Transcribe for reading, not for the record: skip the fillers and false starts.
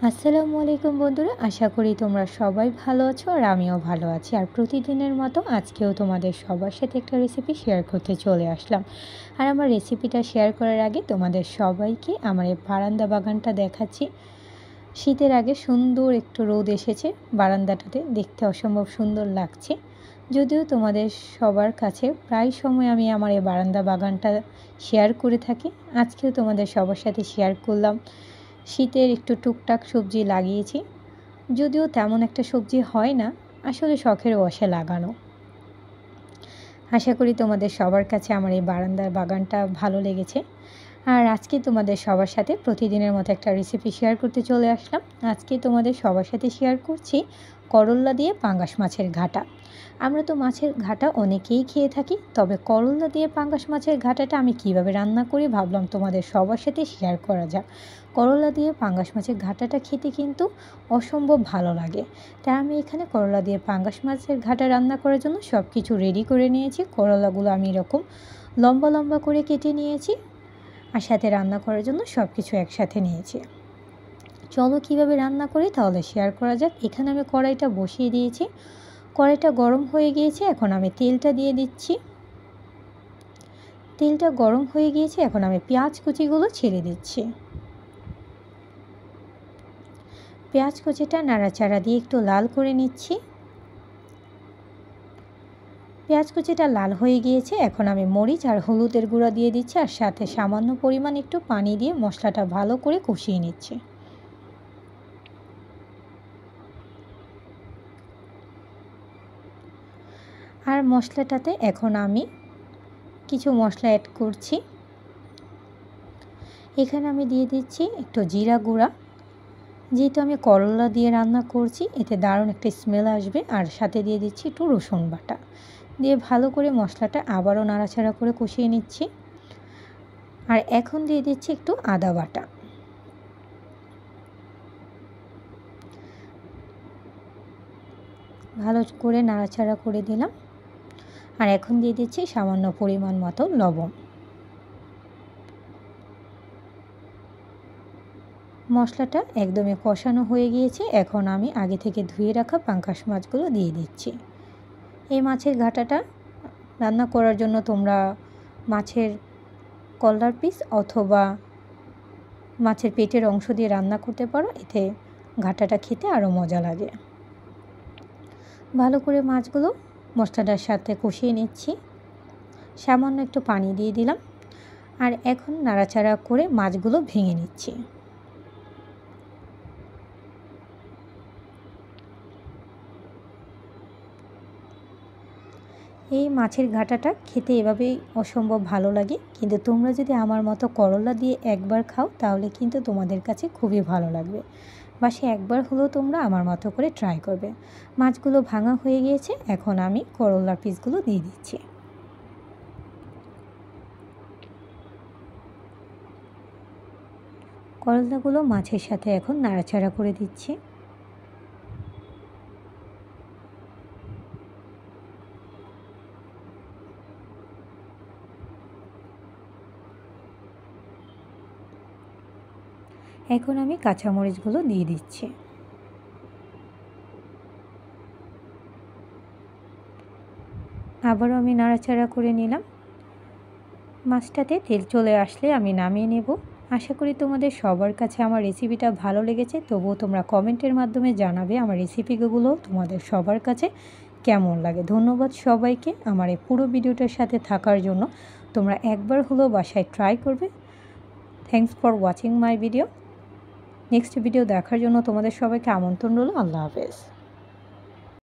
আসসালামু আলাইকুম বন্ধুরা, আশা করি তোমরা সবাই ভালো আছো আর আমিও ভালো আছি। আর প্রতিদিনের মতো আজকেও তোমাদের সবার সাথে একটা রেসিপি শেয়ার করতে চলে আসলাম। আর আমার রেসিপিটা শেয়ার করার আগে তোমাদের সবাইকে আমার এই বারান্দা বাগানটা দেখাচ্ছি। শীতের আগে সুন্দর একটু রোদ এসেছে, বারান্দাটাতে দেখতে অসম্ভব সুন্দর লাগছে। যদিও তোমাদের সবার কাছে প্রায় সময় আমি আমার এই বারান্দা বাগানটা শেয়ার করে থাকি, আজকেও তোমাদের সবার সাথে শেয়ার করলাম। শীতের একটু টুকটাক সবজি লাগিয়েছি, যদিও তেমন একটা সবজি হয় না, আসলে শখের বশে লাগানো। আশা করি তোমাদের সবার কাছে আমার এই বারান্দার বাগানটা ভালো লেগেছে। আর আজকে তোমাদের সবার সাথে প্রতিদিনের মতো একটা রেসিপি শেয়ার করতে চলে আসলাম। আজকে তোমাদের সবার সাথে শেয়ার করছি করল্লা দিয়ে পাঙ্গাস মাছের ঘাটা। আমরা তো মাছের ঘাটা অনেকেই খেয়ে থাকি, তবে করল্লা দিয়ে পাঙ্গাস মাছের ঘাটাটা আমি কিভাবে রান্না করি ভাবলাম তোমাদের সবার সাথে শেয়ার করা যাক। করলা দিয়ে পাঙ্গাস মাছের ঘাটাটা খেতে কিন্তু অসম্ভব ভালো লাগে। তাই আমি এখানে করলা দিয়ে পাঙ্গাস মাছের ঘাটা রান্না করার জন্য সব কিছু রেডি করে নিয়েছি। করলাগুলো আমি এরকম লম্বা লম্বা করে কেটে নিয়েছি, আর সাথে রান্না করার জন্য সব কিছু একসাথে নিয়েছি। চলো কীভাবে রান্না করি তাহলে শেয়ার করা যাক। এখানে আমি কড়াইটা বসিয়ে দিয়েছি, কড়াইটা গরম হয়ে গিয়েছে, এখন আমি তেলটা দিয়ে দিচ্ছি। তেলটা গরম হয়ে গিয়েছে, এখন আমি পেঁয়াজ কুচিগুলো ছেড়ে দিচ্ছি। পেঁয়াজ কুচিটা নাড়াচাড়া দিয়ে একটু লাল করে নিচ্ছি। পেঁয়াজ কুচিটা লাল হয়ে গিয়েছে, এখন আমি মরিচ আর হলুদের গুঁড়া দিয়ে দিচ্ছি, আর সাথে সামান্য পরিমাণ একটু পানি দিয়ে মশলাটা ভালো করে কষিয়ে নিচ্ছি। আর মশলাটাতে এখন আমি কিছু মশলা অ্যাড করছি। এখানে আমি দিয়ে দিচ্ছি একটু জিরা গুঁড়া, যেহেতু আমি করলা দিয়ে রান্না করছি এতে দারুণ একটা স্মেল আসবে। আর সাথে দিয়ে দিচ্ছি একটু রসুন বাটা, দিয়ে ভালো করে মশলাটা আবারও নাড়াচাড়া করে কষিয়ে নিচ্ছি। আর এখন দিয়ে দিচ্ছি একটু আদা বাটা, ভালো করে নাড়াচাড়া করে দিলাম। আর এখন দিয়ে দিচ্ছি সামান্য পরিমাণ মতো লবণ। মশলাটা একদমই কষানো হয়ে গিয়েছে, এখন আমি আগে থেকে ধুয়ে রাখা পাঙ্গাস মাছগুলো দিয়ে দিচ্ছি। এই মাছের ঘাটাটা রান্না করার জন্য তোমরা মাছের কলার পিস অথবা মাছের পেটের অংশ দিয়ে রান্না করতে পারো, এতে ঘাটাটা খেতে আরও মজা লাগে। ভালো করে মাছগুলো মশলাটার সাথে কষিয়ে নিচ্ছি, সামান্য একটু পানি দিয়ে দিলাম। আর এখন নাড়াচাড়া করে মাছগুলো ভেঙে নিচ্ছি। এই মাছের ঘাটাটা খেতে এভাবেই অসম্ভব ভালো লাগে, কিন্তু তোমরা যদি আমার মতো করলা দিয়ে একবার খাও তাহলে কিন্তু তোমাদের কাছে খুবই ভালো লাগবে। বাসে একবার হলেও তোমরা আমার মতো করে ট্রাই করবে। মাছগুলো ভাঙা হয়ে গিয়েছে, এখন আমি করলার পিসগুলো দিয়ে দিচ্ছি। করলাগুলো মাছের সাথে এখন নাড়াচাড়া করে দিচ্ছি। এখন আমি কাঁচামরিচগুলো দিয়ে দিচ্ছি। আবারও আমি নাড়াচাড়া করে নিলাম। মাছটাতে তেল চলে আসলে আমি নামিয়ে নেব। আশা করি তোমাদের সবার কাছে আমার রেসিপিটা ভালো লেগেছে, তবুও তোমরা কমেন্টের মাধ্যমে জানাবে আমার রেসিপিগুলো তোমাদের সবার কাছে কেমন লাগে। ধন্যবাদ সবাইকে আমার এই পুরো ভিডিওটার সাথে থাকার জন্য। তোমরা একবার হলেও বাসায় ট্রাই করবে। Thanks for watching my video. Next video দেখার জন্য তোমাদের সবাইকে আমন্ত্রণ রইল। আল্লাহ হাফেজ।